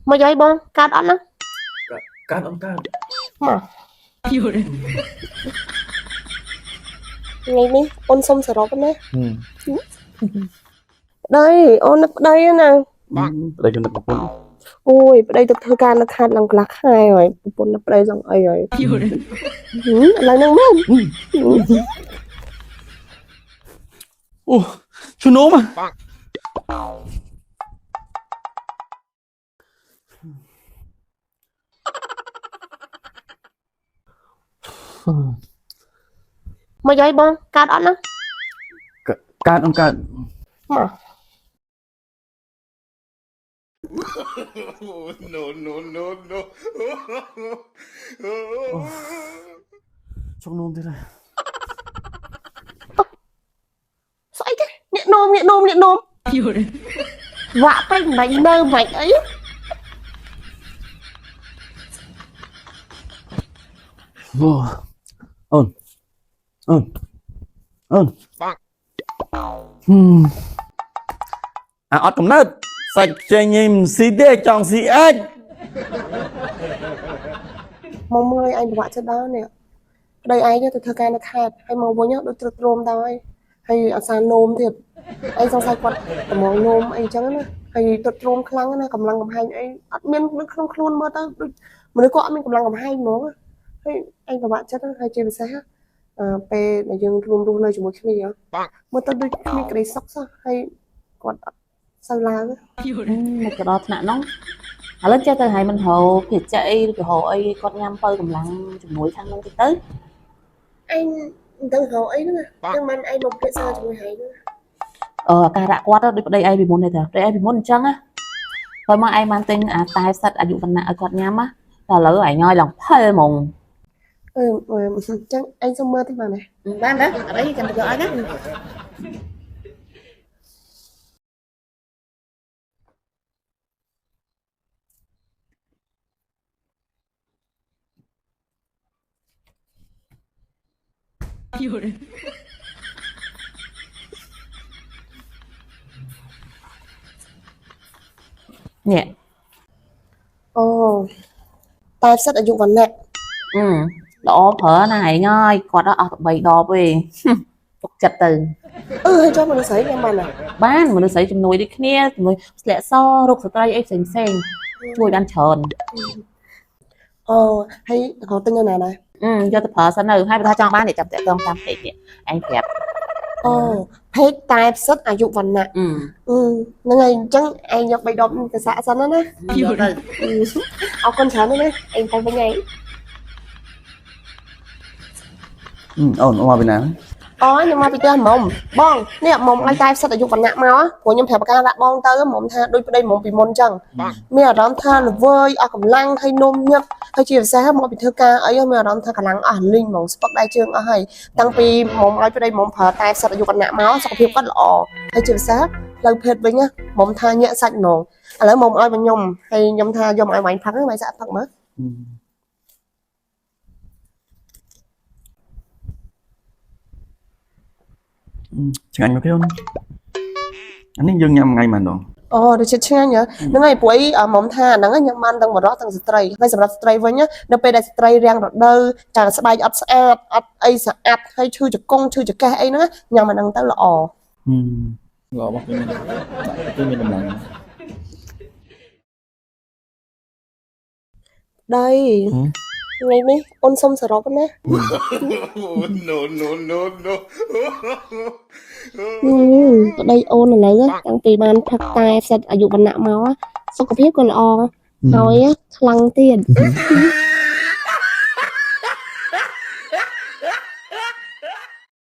មកយាយបងកាត់អត់ណាកាត់អត់កាត់មកថ្ងៃនេះអូនសុំសរុបណាប្តីអូននឹកប្តីណាប្តីខ្ញុំនឹកប្រពន្ធអូយប្តីទៅធ្វើការនៅខាត់ឡើងកន្លះខែហើយប្រពន្ធនឹកប្តីឡើងអីហើយឥឡូវហ្នឹងមែនអូឈ្នោមមកយាយបងកាត់អត់ណាកាត់អត់កាត់មក no ជុកនោមទៀតហើយស្អីទេអ្នកនោមវាក់ពេកមិននៅមិនអីអូអូនអត់កំណើតសាច់ចេញមិនស៊ីទេចង់ស៊ីអាចមកមើលឯងពិបាកចិត្តដល់នេះប្តីឯងទៅធ្វើការនៅខេត្តហើយមកវិញដូចទ្រឹកទ្រោមដែរហើយអាសានោមទៀតឯងសង្ស័យគាត់តម្ងនោមអីចឹងណាហើយទ្រឹកទ្រោមខ្លាំងណាកម្លាំងកំហែងអីអត់មាននៅក្នុងខ្លួនមើលទៅដូចមនុស្សគាត់អត់មានកម្លាំងកំហែងហ្មងហើយឯងពិបាកចិត្តហើយជាពិសេសពេលដែលយើងរួមរស់នៅជាមួយគ្នាមើលទៅដូចគ្នាក្តីសុខសោះហើយគាត់អត់សូវឡើងមកទៅដល់ថ្នាក់នោះឥឡូវចេះទៅឲ្យមិនហៅភាជៈអីឬក៏ហៅអីគាត់ញ៉ាំទៅកម្លាំងជំនួយខាងនោះទៅឯងមិនដឹងហៅអីហ្នឹងចឹងមិនឯងមកពិភាក្សាជាមួយហើយហ្នឹងអាការៈគាត់ដូចប្តីឯងពីមុនទេតាប្តីឯងពីមុនអញ្ចឹងណាហើយមកឯងបានទិញអាតែសិតអាយុវណ្ណៈឲ្យគាត់ញ៉ាំណាតែឥឡូវឯងញ៉យឡើងផលហ្មងចឹងឯងសុំមើលតិចបានទេបានណាអត់អីចាំទៅយកឲ្យណានេះអូតែផ្សិតអាយុវណ្ណៈល្អប្រើណាឯងហើយគាត់អស់3ដបទេទុកចិត្តទៅហើយចាំមនុស្សស្រីញ៉ាំបានណាបានមនុស្សស្រីជំនួយដូចគ្នាជំនួយស្លាកសរោគស្ត្រីអីផ្សេងជួយបានច្រើនអូហើយគាត់ទិញនៅណាដែរយកទៅប្រើសិននៅហើយបើថាចង់បាននេះចាំតាក់ទងតាមពេកនេះឯងប្រាប់អូពេកតែផ្សិតអាយុវណ្ណៈហ្នឹងហើយអញ្ចឹងឯងយក3ដបទៅសាកសិនណាយកទៅអរគុណច្រើនណាឯងទៅវិញឯងអូនមកពីណាអូខ្ញុំមកពីផ្ទះមុំបងនេះមុំឲ្យតែផ្សិតអាយុវណ្ណៈមកព្រោះខ្ញុំប្រាប់ប្រការដាក់បងទៅមុំថាដូចប្តីមុំពីមុនអញ្ចឹងមានអារម្មណ៍ថាល្វើយអស់កម្លាំងហើយនោមញឹកហើយជាពិសេសមកពីធ្វើការអីមានអារម្មណ៍ថាកម្លាំងអស់លីងហ្មងស្ពឹកដៃជើងអស់ហើយតាំងពីមុំឲ្យប្តីមុំប្រើតែផ្សិតអាយុវណ្ណៈមកសុខភាពគាត់ល្អហើយជាពិសេសផ្លូវភេទវិញមុំថាញាក់សាច់ហ្មងឥឡូវមុំឲ្យខ្ញុំហើយខ្ញុំថាយកមកឲ្យវាញ់ផឹកហ្នឹងវាយសាក់ផឹកមើលឆ្ងាញ់មកគេអូនអានេះយើងញ៉ាំថ្ងៃម្ដងអូដូចឆ្ងាញ់ហ្នឹងហើយព្រោះអីមុំថាហ្នឹងញ៉ាំបានទាំងបរិសុទ្ធទាំងស្ត្រីហើយសម្រាប់ស្ត្រីវិញនៅពេលដែលស្ត្រីរាំងរដូវចាស្បែកអត់ស្អាតអត់អីស្អាតហើយឈឺជង្គង់ឈឺចង្កេះអីហ្នឹងញ៉ាំអាហ្នឹងទៅល្អរបស់គេមានតម្លៃដៃថ្ងៃនេះអូនសុំសរុបណាប្តីអូនឥឡូវតាំងពីបានផឹកតែផ្សិតអាយុវណ្ណៈមកសុខភាពក៏ល្អហើយខ្លាំងទៀត